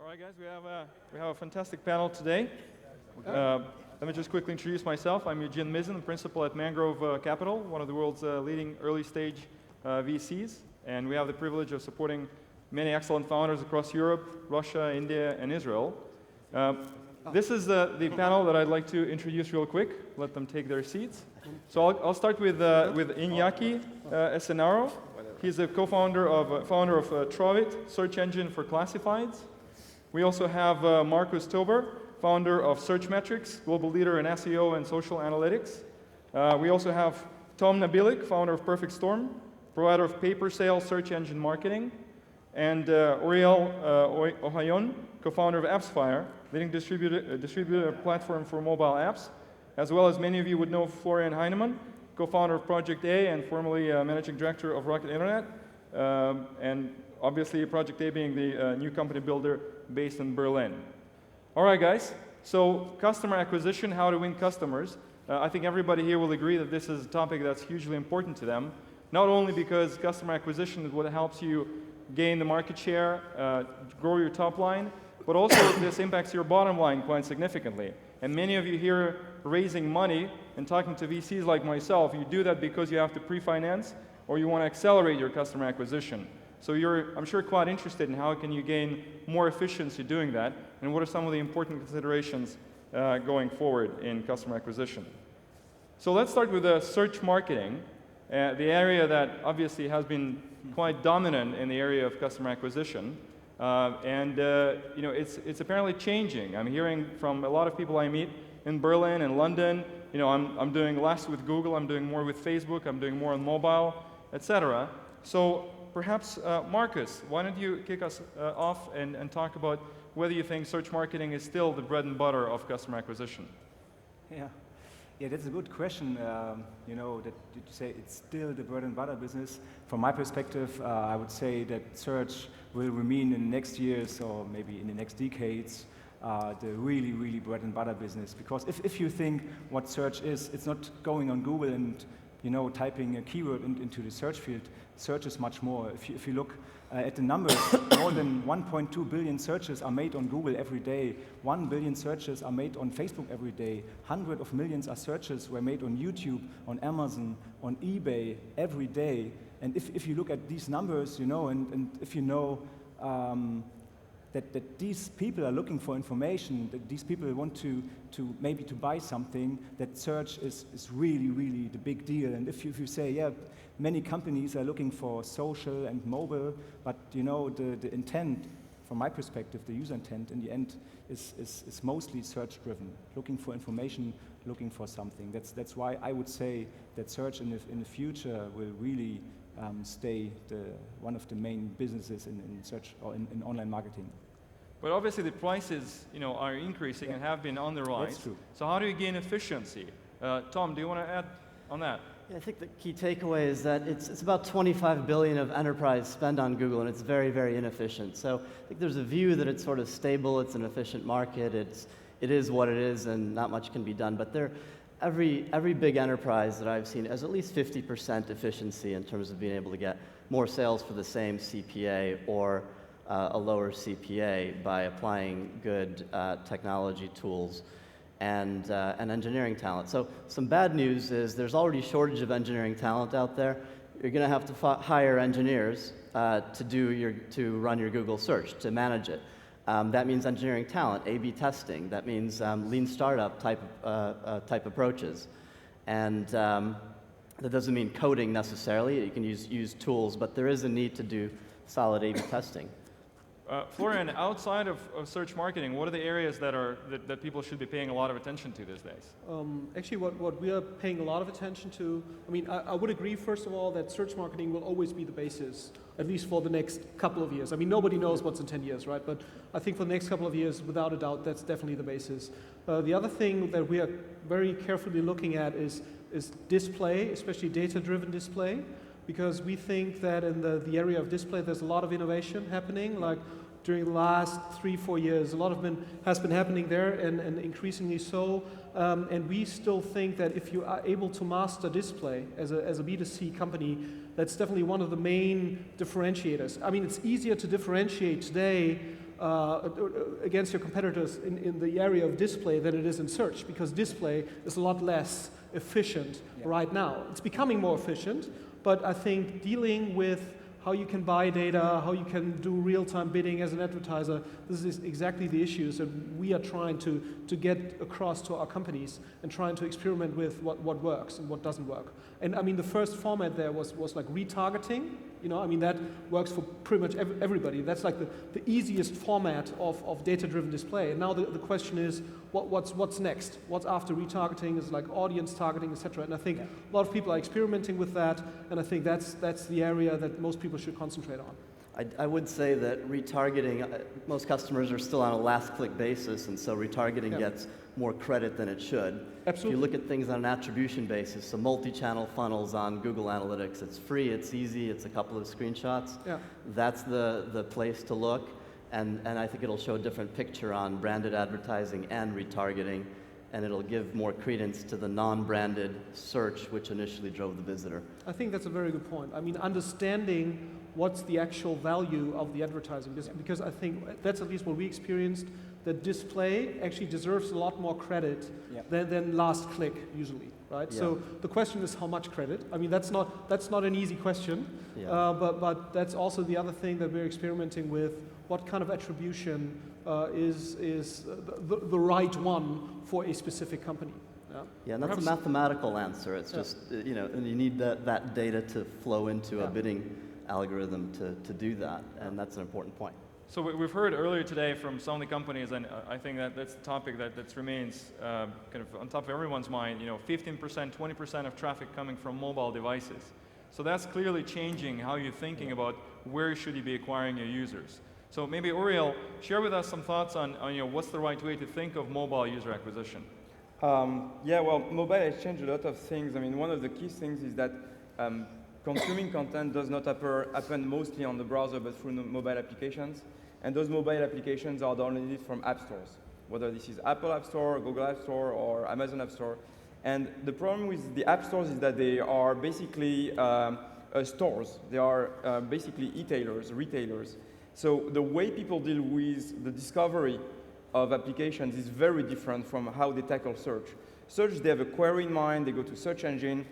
All right, guys, we have a fantastic panel today. Let me just quickly introduce myself. I'm Eugene Mizin, principal at Mangrove Capital, one of the world's leading early-stage VCs, and we have the privilege of supporting many excellent founders across Europe, Russia, India, and Israel. This is the panel that I'd like to introduce real quick. Let them take their seats. So I'll start with Iñaki Ecenarro. He's a founder of Trovit, search engine for classifieds. We also have Marcus Tober, founder of SearchMetrics, global leader in SEO and social analytics. We also have Tom Nabielec, founder of Perfect Storm, provider of pay-per-sale search engine marketing, and Ouriel Ohayon, co-founder of Appsfire, leading distributor platform for mobile apps, as well as many of you would know Florian Heinemann, co-founder of Project A and formerly managing director of Rocket Internet, and obviously Project A being the new company builder based in Berlin. All right, guys, so customer acquisition, how to win customers. I think everybody here will agree that this is a topic that's hugely important to them, not only because customer acquisition is what helps you gain the market share, grow your top line, but also this impacts your bottom line quite significantly. And many of you here raising money and talking to VCs like myself, you do that because you have to pre-finance or you want to accelerate your customer acquisition. So you're, I'm sure, quite interested in how can you gain more efficiency doing that, and what are some of the important considerations going forward in customer acquisition. So let's start with search marketing, the area that obviously has been quite dominant in the area of customer acquisition. You know, it's apparently changing. I'm hearing from a lot of people I meet in Berlin and London, you know, I'm doing less with Google, I'm doing more with Facebook, I'm doing more on mobile, etc. So perhaps, Marcus, why don't you kick us off and talk about whether you think search marketing is still the bread and butter of customer acquisition? Yeah, that's a good question. You know, that you say it's still the bread and butter business. From my perspective, I would say that search will remain in the next years or maybe in the next decades the really, really bread and butter business. Because if you think what search is, it's not going on Google and, you know, typing a keyword into the search field. Search is much more. If you look at the numbers, more than 1.2 billion searches are made on Google every day. 1 billion searches are made on Facebook every day. Hundreds of millions of searches were made on YouTube, on Amazon, on eBay every day. And if you look at these numbers, you know, and if you know that these people are looking for information, that these people want to maybe to buy something, that search is really, really the big deal. And if you say, yeah, many companies are looking for social and mobile, but you know, the intent, from my perspective, the user intent in the end is mostly search-driven, looking for information, looking for something. That's why I would say that search in the future will really stay one of the main businesses in search or in online marketing. But obviously the prices, you know, are increasing and have been on the rise. That's true. So how do you gain efficiency? Tom, do you want to add on that? Yeah, I think the key takeaway is that it's about 25 billion of enterprise spend on Google, and it's very, very inefficient. So I think there's a view that it's sort of stable, it's an efficient market, it is what it is, and not much can be done. But every big enterprise that I've seen has at least 50% efficiency in terms of being able to get more sales for the same CPA or a lower CPA by applying good technology tools and engineering talent. So some bad news is there's already a shortage of engineering talent out there. You're going to have to hire engineers to run your Google search, to manage it. That means engineering talent, A/B testing. That means lean startup type approaches, and that doesn't mean coding necessarily. You can use tools, but there is a need to do solid A/B testing. Florian, outside of search marketing, what are the areas that people should be paying a lot of attention to these days? Actually, what we are paying a lot of attention to, I mean, I would agree, first of all, that search marketing will always be the basis, at least for the next couple of years. I mean, nobody knows what's in 10 years, right? But I think for the next couple of years, without a doubt, that's definitely the basis. The other thing that we are very carefully looking at is display, especially data-driven display, because we think that in the area of display, there's a lot of innovation happening. Like during the last 3-4 years, a lot has been happening there, and increasingly so. And we still think that if you are able to master display as a B2C company, that's definitely one of the main differentiators. I mean, it's easier to differentiate today against your competitors in the area of display than it is in search, because display is a lot less efficient right now. It's becoming more efficient, but I think dealing with how you can buy data, how you can do real-time bidding as an advertiser, this is exactly the issues that we are trying to get across to our companies and trying to experiment with what works and what doesn't work. And I mean, the first format there was like retargeting. You know, I mean, that works for pretty much everybody. That's like the easiest format of data-driven display. And now the question is, what's next? What's after retargeting? Is like audience targeting, etc. And I think a lot of people are experimenting with that, and I think that's the area that most people should concentrate on. I would say that retargeting, most customers are still on a last-click basis, and so retargeting gets more credit than it should. Absolutely. If you look at things on an attribution basis, so multi-channel funnels on Google Analytics, it's free, it's easy, it's a couple of screenshots. Yeah. That's the place to look, and I think it'll show a different picture on branded advertising and retargeting, and it'll give more credence to the non-branded search, which initially drove the visitor. I think that's a very good point. I mean, understanding what's the actual value of the advertising, because I think that's at least what we experienced, that display actually deserves a lot more credit than last click usually, right? Yeah. So the question is how much credit? I mean, that's not an easy question, but that's also the other thing that we're experimenting with. What kind of attribution is the right one for a specific company? Yeah, and that's a mathematical answer. It's just, you know, and you need that data to flow into a bidding algorithm to do that, and that's an important point. So we've heard earlier today from some of the companies, and I think that's the topic that remains kind of on top of everyone's mind, you know, 15%, 20% of traffic coming from mobile devices. So that's clearly changing how you're thinking about where should you be acquiring your users. So maybe Ouriel, share with us some thoughts on you know, what's the right way to think of mobile user acquisition? Yeah, well, mobile has changed a lot of things. I mean, one of the key things is that consuming content does not happen mostly on the browser, but through mobile applications. And those mobile applications are downloaded from app stores, whether this is Apple App Store, Google App Store, or Amazon App Store. And the problem with the app stores is that they are basically stores. They are basically e-tailers, retailers. So the way people deal with the discovery of applications is very different from how they tackle search. Search, they have a query in mind, they go to search engine,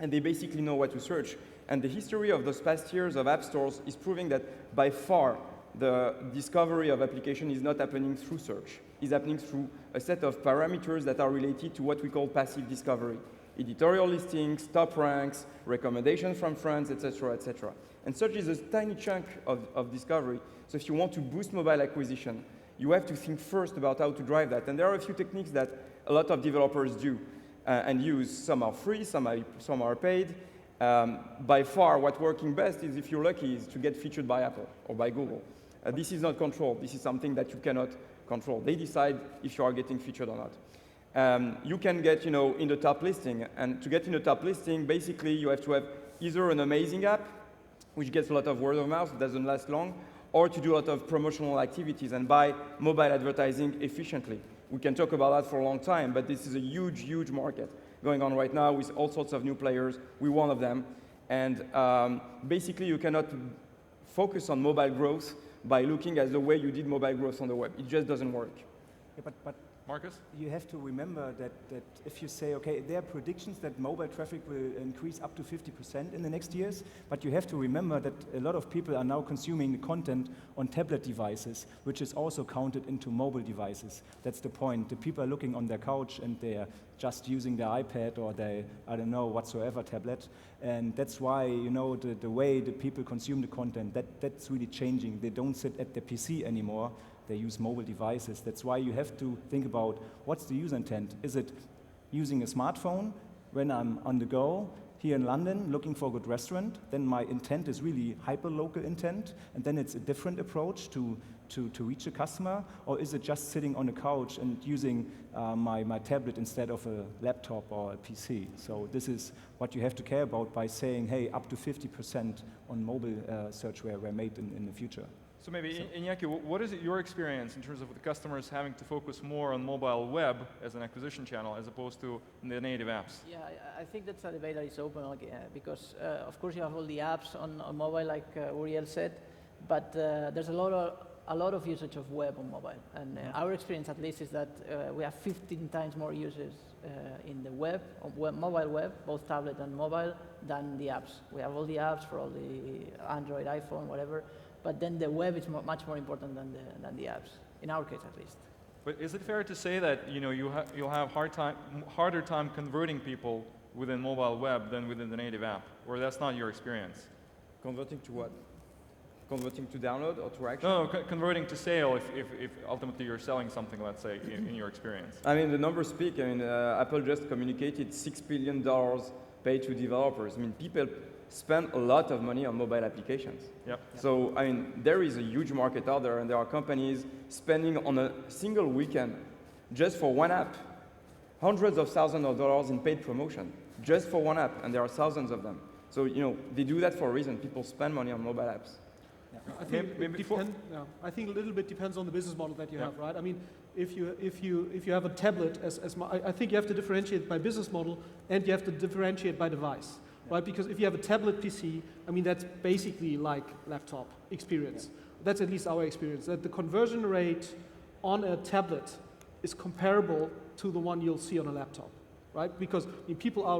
and they basically know what to search. And the history of those past years of app stores is proving that by far the discovery of application is not happening through search. It's happening through a set of parameters that are related to what we call passive discovery. Editorial listings, top ranks, recommendations from friends, etc., etc. And search is a tiny chunk of discovery. So if you want to boost mobile acquisition, you have to think first about how to drive that. And there are a few techniques that a lot of developers do and use. Some are free, some are paid. By far, what's working best is, if you're lucky, is to get featured by Apple or by Google. This is not controlled. This is something that you cannot control. They decide if you are getting featured or not. You can get, you know, in the top listing. And to get in the top listing, basically, you have to have either an amazing app, which gets a lot of word of mouth, doesn't last long, or to do a lot of promotional activities and buy mobile advertising efficiently. We can talk about that for a long time, but this is a huge, huge market going on right now with all sorts of new players. We're one of them. And basically, you cannot focus on mobile growth by looking at the way you did mobile growth on the web. It just doesn't work. Yeah, but Marcus? you have to remember that if you say, okay, there are predictions that mobile traffic will increase up to 50% in the next years, but you have to remember that a lot of people are now consuming the content on tablet devices, which is also counted into mobile devices. That's the point. The people are looking on their couch and they're just using their iPad or their, I don't know, whatsoever tablet. And that's why, you know, the way the people consume the content, that's really changing. They don't sit at their PC anymore. They use mobile devices. That's why you have to think about what's the user intent. Is it using a smartphone when I'm on the go here in London looking for a good restaurant? Then my intent is really hyper-local intent, and then it's a different approach to reach a customer. Or is it just sitting on a couch and using my tablet instead of a laptop or a PC? So this is what you have to care about by saying, hey, up to 50% on mobile search were made in the future. So maybe, Iñaki, what is your experience in terms of the customers having to focus more on mobile web as an acquisition channel as opposed to the native apps? Yeah, I think that's a debate that is open because, of course, you have all the apps on mobile, like Ouriel said, but there's a lot of a lot of usage of web on mobile. And our experience at least is that we have 15 times more users in the mobile web, both tablet and mobile, than the apps. We have all the apps for all the Android, iPhone, whatever, but then the web is much more important than the apps, in our case at least. But is it fair to say that you'll have harder time converting people within mobile web than within the native app, or that's not your experience? Converting to what? Converting to download or to action? No, converting to sale if ultimately you're selling something, let's say, in your experience. I mean, the numbers speak. I mean, Apple just communicated $6 billion paid to developers. I mean, people spend a lot of money on mobile applications. Yep. So, I mean, there is a huge market out there, and there are companies spending on a single weekend just for one app hundreds of thousands of dollars in paid promotion just for one app, and there are thousands of them. So, they do that for a reason. People spend money on mobile apps. I think a little bit depends on the business model that you have, right? I mean, if you have a tablet, I think you have to differentiate by business model, and you have to differentiate by device, right? Because if you have a tablet PC, I mean, that's basically like laptop experience. That's at least our experience. That the conversion rate on a tablet is comparable to the one you'll see on a laptop, right? Because people are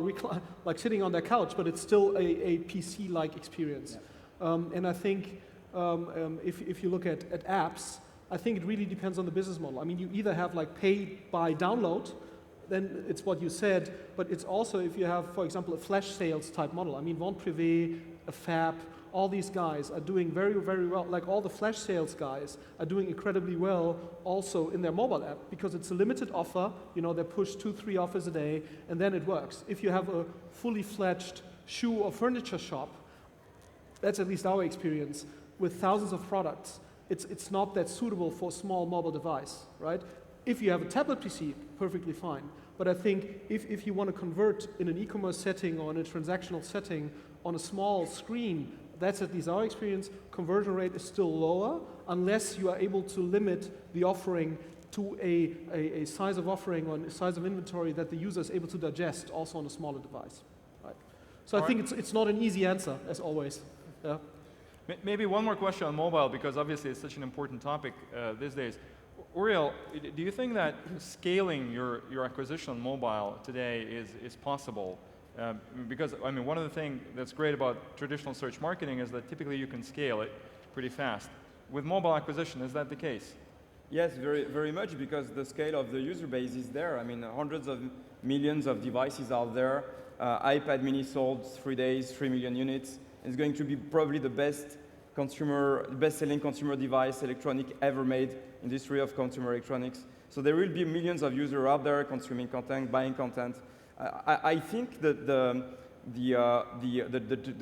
like sitting on their couch, but it's still a PC-like experience. And I think if you look at apps, I think it really depends on the business model. I mean, you either have like pay by download, then it's what you said, but it's also if you have, for example, a flash sales type model. I mean, Vente Privé, a Fab, all these guys are doing very, very well. Like all the flash sales guys are doing incredibly well also in their mobile app because it's a limited offer. They push 2-3 offers a day, and then it works. If you have a fully fledged shoe or furniture shop, that's at least our experience, with thousands of products, it's not that suitable for a small mobile device, right? If you have a tablet PC, perfectly fine. But I think if you want to convert in an e-commerce setting or in a transactional setting on a small screen, that's at least our experience, conversion rate is still lower unless you are able to limit the offering to a size of offering or a size of inventory that the user is able to digest also on a smaller device, right? So I think it's not an easy answer, as always. Yeah. Maybe one more question on mobile, because obviously it's such an important topic these days. Ouriel, do you think that scaling your acquisition on mobile today is possible? Because, I mean, one of the things that's great about traditional search marketing is that typically you can scale it pretty fast. With mobile acquisition, is that the case? Yes, very, very much, because the scale of the user base is there. I mean, hundreds of millions of devices out there. iPad mini sold 3 days, 3 million units. It's going to be probably the best-selling consumer device electronic ever made in the history of consumer electronics. So there will be millions of users out there consuming content, buying content. I think that the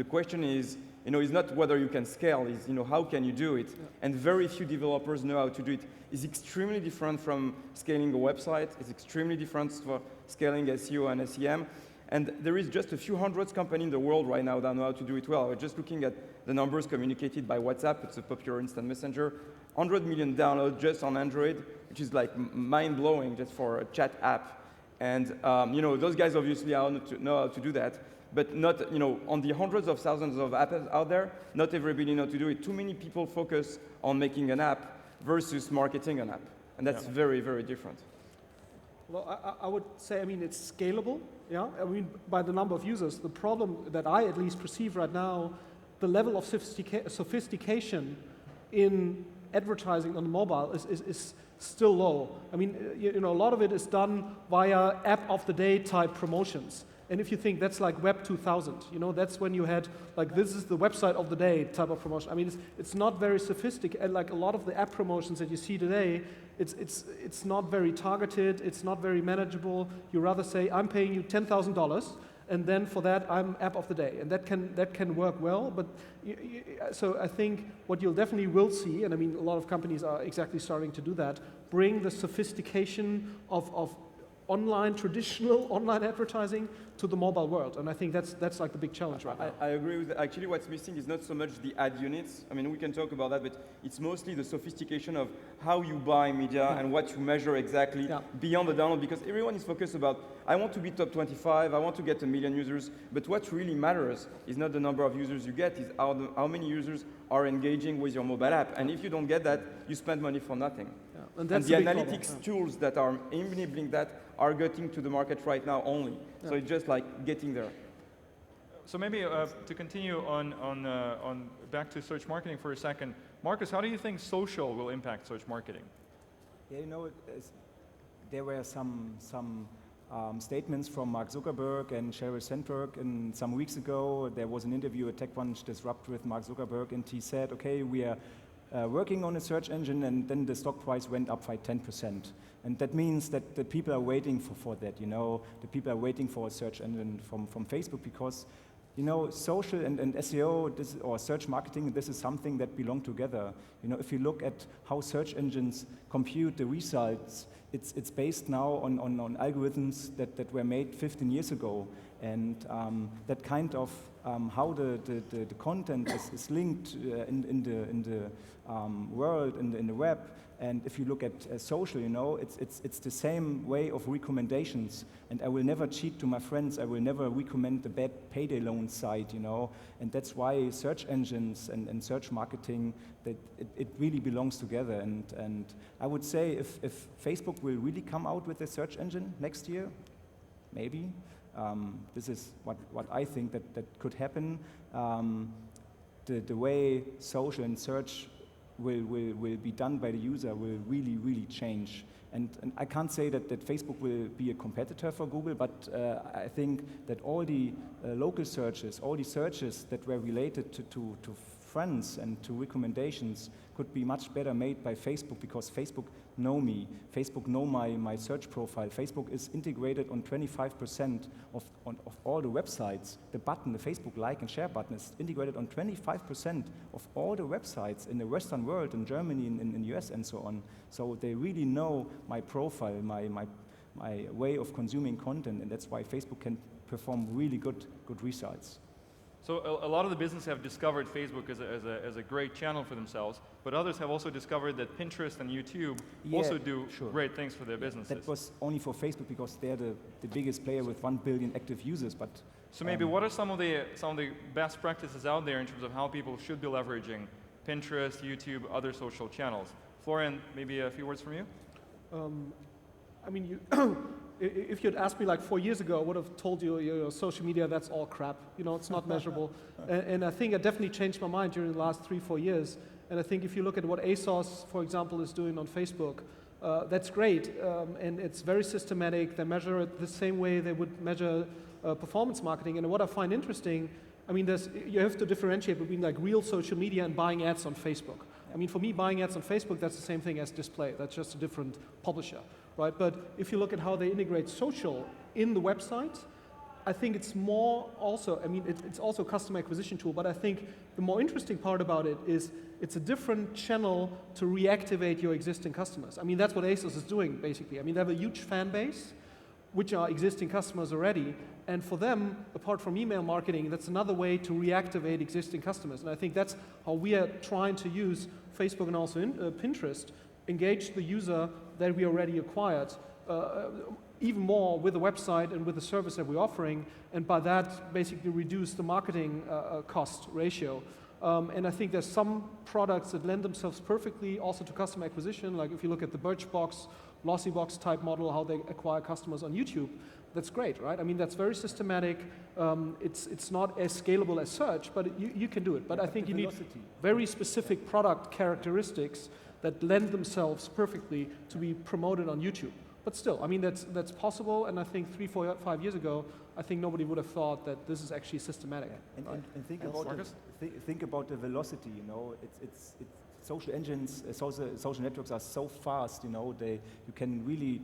question is, is not whether you can scale, is how can you do it? Yeah. And very few developers know how to do it. It's extremely different from scaling a website. It's extremely different for scaling SEO and SEM. And there is just a few hundred companies in the world right now that know how to do it well. We're just looking at the numbers communicated by WhatsApp. It's a popular instant messenger. 100 million downloads just on Android, which is like mind-blowing just for a chat app. And those guys obviously know how to do that. But not, on the hundreds of thousands of apps out there, not everybody knows how to do it. Too many people focus on making an app versus marketing an app. And that's very, very different. Well, I would say, it's scalable. Yeah, by the number of users. The problem that I at least perceive right now, the level of sophistication in advertising on the mobile is still low. A lot of it is done via app of the day type promotions. And if you think that's like Web 2000, that's when you had like this is the website of the day type of promotion. It's not very sophisticated. Like a lot of the app promotions that you see today, it's not very targeted. It's not very manageable. You rather say I'm paying you $10,000, and then for that I'm app of the day, and that can work well. But so I think what you'll definitely will see, and a lot of companies are exactly starting to do that, bring the sophistication of online, traditional online advertising to the mobile world. And I think that's like the big challenge right now. I agree with that. Actually, what's missing is not so much the ad units. I mean, we can talk about that, but it's mostly the sophistication of how you buy media and what you measure exactly beyond the download, because everyone is focused about, I want to be top 25, I want to get 1 million users, but what really matters is not the number of users you get, is how many users are engaging with your mobile app. And if you don't get that, you spend money for nothing. And And that's the big analytics problem. tools that are enabling that are getting to the market right now only. So it's just like getting there. So maybe to continue on back to search marketing for a second, Marcus, how do you think social will impact search marketing? Yeah, there were some statements from Mark Zuckerberg and Sheryl Sandberg, and some weeks ago there was an interview at TechCrunch Disrupt with Mark Zuckerberg, and he said, okay, we are working on a search engine, and then the stock price went up by 10%. And that means that the people are waiting for that, the people are waiting for a search engine from Facebook, because social and SEO or search marketing, this is something that belong together. If you look at how search engines compute the results, it's based now on algorithms that were made 15 years ago, and that kind of how the content is linked in the world, in the web. And if you look at social, it's the same way of recommendations. And I will never cheat to my friends. I will never recommend the bad payday loan site, And that's why search engines and search marketing, that it really belongs together. And I would say if Facebook will really come out with a search engine next year, maybe. This is what I think that could happen. The way social and search will be done by the user will really change. And I can't say that Facebook will be a competitor for Google, but I think that all the local searches, all the searches that were related to friends and to recommendations could be much better made by Facebook, because Facebook know me. Facebook know my search profile. Facebook is integrated on 25% of all the websites. The button, the Facebook like and share button, is integrated on 25% of all the websites in the Western world, in Germany, in the US, and so on. So they really know my profile, my way of consuming content, and that's why Facebook can perform really good results. So a lot of the businesses have discovered Facebook as a great channel for themselves, but others have also discovered that Pinterest and YouTube also do great things for their businesses. That was only for Facebook because they're the biggest player with 1 billion active users. But so maybe what are some of the best practices out there in terms of how people should be leveraging Pinterest, YouTube, other social channels? Florian, maybe a few words from you? I mean, if you'd asked me like 4 years ago, I would have told you, social media, that's all crap. It's not measurable. And I think I definitely changed my mind during the last 3-4 years. And I think if you look at what ASOS, for example, is doing on Facebook, that's great. And it's very systematic. They measure it the same way they would measure performance marketing. And what I find interesting, I mean, you have to differentiate between like real social media and buying ads on Facebook. I mean, for me, buying ads on Facebook, that's the same thing as display. That's just a different publisher, right? But if you look at how they integrate social in the website, I think it's more also, I mean, it's also a customer acquisition tool, but I think the more interesting part about it is it's a different channel to reactivate your existing customers. I mean, that's what ASOS is doing, basically. I mean, they have a huge fan base, which are existing customers already, and for them, apart from email marketing, that's another way to reactivate existing customers. And I think that's how we are trying to use Facebook and also Pinterest, engage the user that we already acquired, even more with the website and with the service that we're offering, and by that basically reduce the marketing cost ratio. And I think there's some products that lend themselves perfectly also to customer acquisition, like if you look at the Birchbox, Glossybox type model, how they acquire customers on YouTube, that's great, right? I mean, that's very systematic. It's not as scalable as search, but you can do it. But I think you need very specific product characteristics that lend themselves perfectly to be promoted on YouTube. But still, I mean, that's possible, and I think 3, 4, 5 years ago, I think nobody would have thought that this is actually systematic. Yeah. And think about the velocity, it's social engines, social networks are so fast, you can really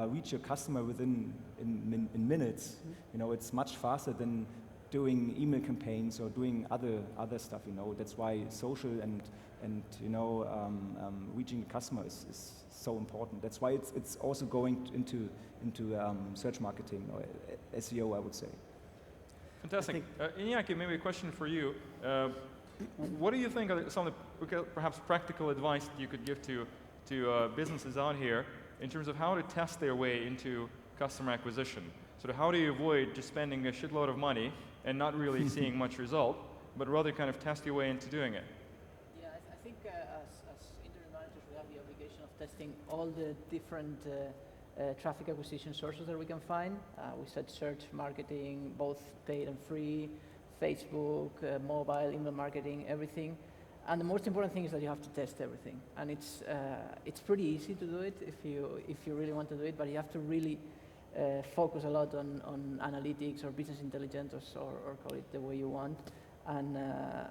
reach your customer within in minutes. It's much faster than doing email campaigns or doing other stuff. You know, that's why social and you know reaching the customer is so important. That's why it's also going into search marketing or SEO, I would say. Fantastic. Iñaki, maybe a question for you. What do you think are some of the perhaps practical advice that you could give to businesses out here in terms of how to test their way into customer acquisition? So how do you avoid just spending a shitload of money and not really seeing much result, but rather kind of test your way into doing it? Yeah, I think as internet managers, we have the obligation of testing all the different traffic acquisition sources that we can find. We said search marketing, both paid and free, Facebook, mobile, email marketing, everything. And the most important thing is that you have to test everything. And it's pretty easy to do it if you really want to do it, but you have to really focus a lot on analytics or business intelligence or call it the way you want. And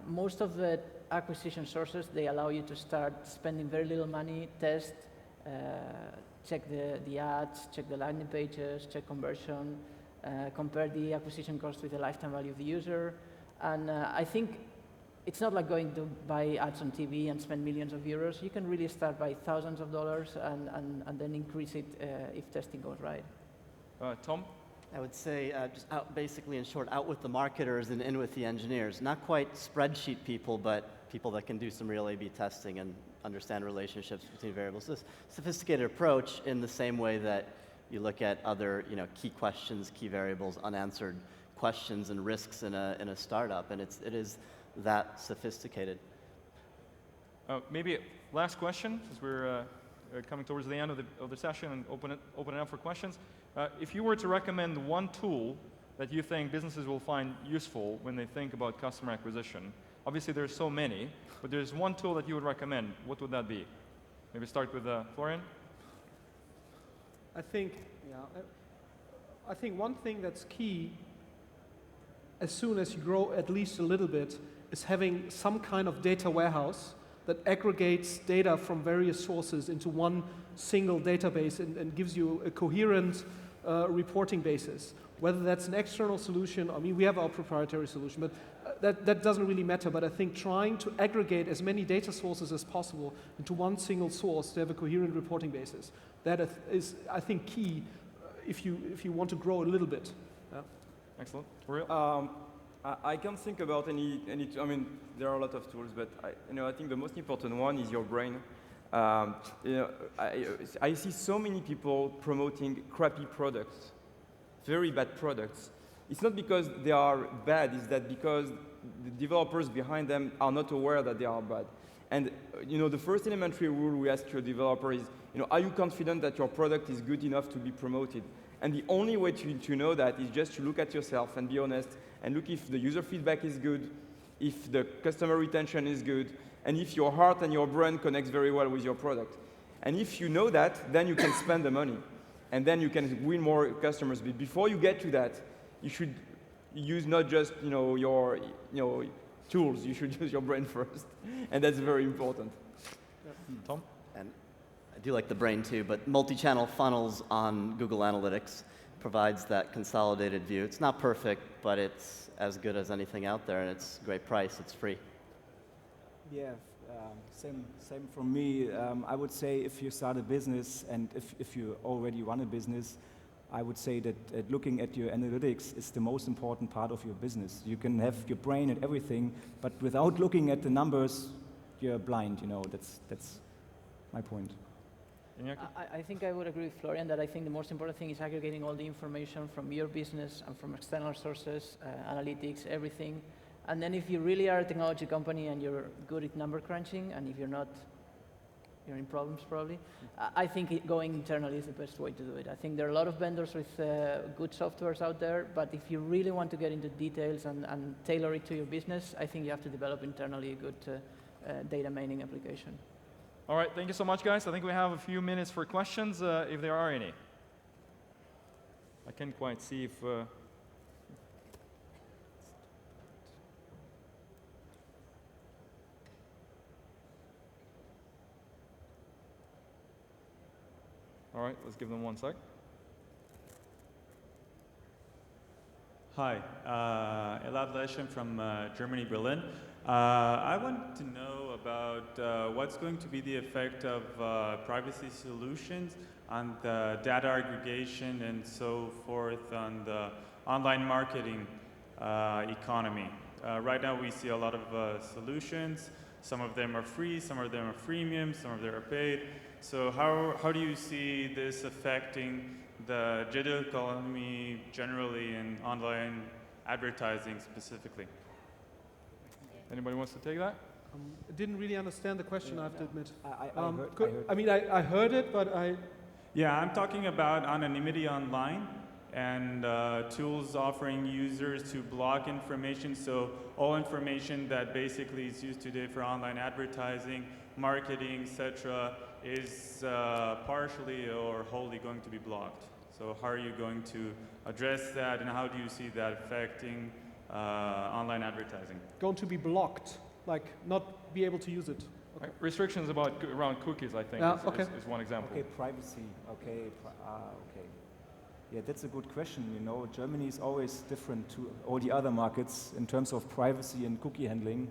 most of the acquisition sources, they allow you to start spending very little money, test, check the ads, check the landing pages, check conversion, compare the acquisition cost with the lifetime value of the user. And I think it's not like going to buy ads on TV and spend millions of euros. You can really start by thousands of dollars and then increase it if testing goes right. Tom? I would say just out, basically in short, out with the marketers and in with the engineers. Not quite spreadsheet people, but people that can do some real A/B testing and understand relationships between variables. This sophisticated approach in the same way that you look at other, you know, key questions, key variables, unanswered questions and risks in a startup, and it is that sophisticated. Maybe last question, as we're coming towards the end of the session and open it up for questions. If you were to recommend one tool that you think businesses will find useful when they think about customer acquisition, obviously there's so many, but there's one tool that you would recommend, what would that be? Maybe start with Florian? I think one thing that's key as soon as you grow at least a little bit is having some kind of data warehouse that aggregates data from various sources into one single database and gives you a coherent reporting basis. Whether that's an external solution, I mean, we have our proprietary solution, but that doesn't really matter. But I think trying to aggregate as many data sources as possible into one single source to have a coherent reporting basis, that is, I think, key if you want to grow a little bit. Yeah. Excellent. Ouriel? I can't think about any. I mean, there are a lot of tools, but I think the most important one is your brain. I see so many people promoting crappy products, very bad products. It's not because they are bad; it's that because the developers behind them are not aware that they are bad. And the first elementary rule we ask your developer is, are you confident that your product is good enough to be promoted? And the only way to know that is just to look at yourself and be honest and look if the user feedback is good, if the customer retention is good, and if your heart and your brain connects very well with your product. And if you know that, then you can spend the money. And then you can win more customers. But before you get to that, you should use not just your tools, you should use your brain first. And that's very important. Tom? And I do like the brain too, but multi-channel funnels on Google Analytics provides that consolidated view. It's not perfect, but it's as good as anything out there, and it's a great price. It's free. Yeah, same from me. I would say if you start a business and if you already run a business, I would say that looking at your analytics is the most important part of your business. You can have your brain and everything, but without looking at the numbers, you're blind. That's my point. I think I would agree with Florian that I think the most important thing is aggregating all the information from your business and from external sources, analytics, everything. And then if you really are a technology company and you're good at number crunching, and if you're not, you're in problems probably, I think going internally is the best way to do it. I think there are a lot of vendors with good softwares out there, but if you really want to get into details and tailor it to your business, I think you have to develop internally a good data mining application. All right, thank you so much, guys. I think we have a few minutes for questions, if there are any. I can't quite see if... All right, let's give them 1 sec. Hi, Elad Leshem from Germany, Berlin. I want to know about what's going to be the effect of privacy solutions on the data aggregation and so forth on the online marketing economy. Right now we see a lot of solutions. Some of them are free, some of them are freemium, some of them are paid. So how do you see this affecting the digital economy generally and online advertising specifically? Anybody wants to take that? I didn't really understand the question, I have to admit. I I heard it, but I... Yeah, I'm talking about anonymity online and tools offering users to block information. So all information that basically is used today for online advertising, marketing, etc., is partially or wholly going to be blocked. So how are you going to address that, and how do you see that affecting online advertising? Going to be blocked, like not be able to use it. Okay. Right. Restrictions around cookies, I think, is one example. Okay, privacy. Okay, okay. Yeah, that's a good question. You know, Germany is always different to all the other markets in terms of privacy and cookie handling.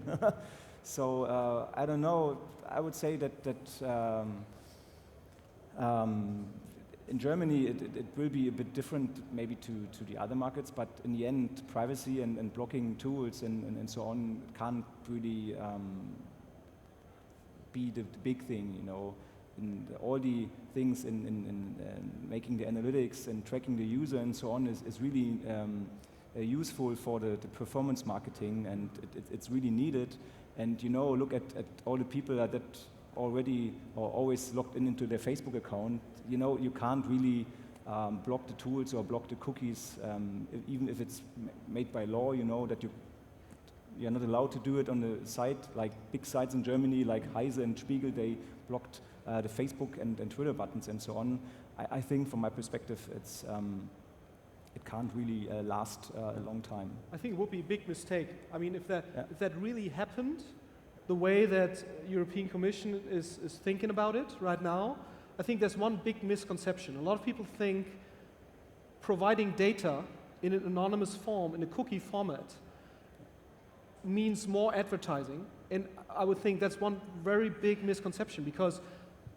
So I don't know. I would say that in Germany it will be a bit different maybe to the other markets, but in the end, privacy and blocking tools and so on can't really be the big thing, you know. All the things in making the analytics and tracking the user and so on is really useful for the performance marketing, and it's really needed. And you know, look at all the people that already or always logged into their Facebook account. You know, you can't really block the tools or block the cookies, even if it's made by law. You know that you're not allowed to do it on the site. Like big sites in Germany, like Heise and Spiegel, they blocked the Facebook and Twitter buttons and so on. I think, from my perspective, it can't really last a long time. I think it would be a big mistake. I mean, if that really happened, the way that European Commission is thinking about it right now, I think there's one big misconception. A lot of people think providing data in an anonymous form, in a cookie format, means more advertising. And I would think that's one very big misconception, because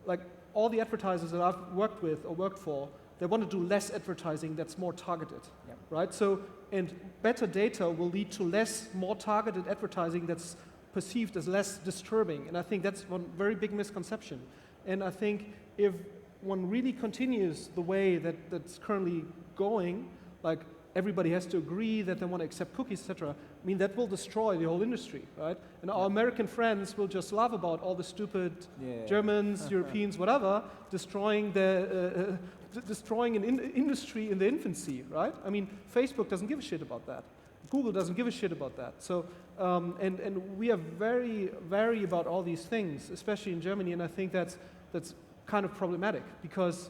like all the advertisers that I've worked with or worked for, they want to do less advertising that's more targeted, right? So, and better data will lead to more targeted advertising that's perceived as less disturbing. And I think that's one very big misconception. And I think if one really continues the way that's currently going, like everybody has to agree that they want to accept cookies, etc., I mean, that will destroy the whole industry, right? And our American friends will just laugh about all the stupid Germans, Europeans, whatever, destroying an industry in the infancy, right? I mean, Facebook doesn't give a shit about that. Google doesn't give a shit about that. So, and we are very wary about all these things, especially in Germany, and I think that's kind of problematic, because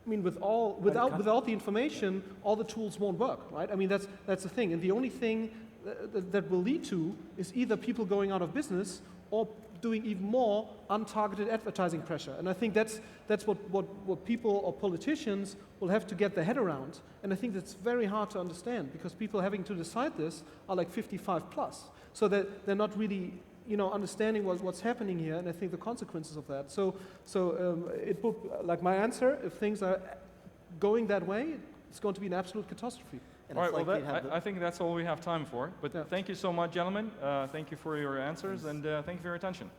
I mean, without the information, all the tools won't work, right? I mean, that's the thing, and the only thing that will lead to is either people going out of business or doing even more untargeted advertising pressure. And I think that's what people or politicians will have to get their head around. And I think that's very hard to understand, because people having to decide this are like 55 plus. So that they're not really, you know, understanding what's happening here, and I think the consequences of that. So it would, like my answer, if things are going that way, it's going to be an absolute catastrophe. And All it's right, like well, I think that's all we have time for. But thank you so much, gentlemen. Thank you for your answers, and thank you for your attention.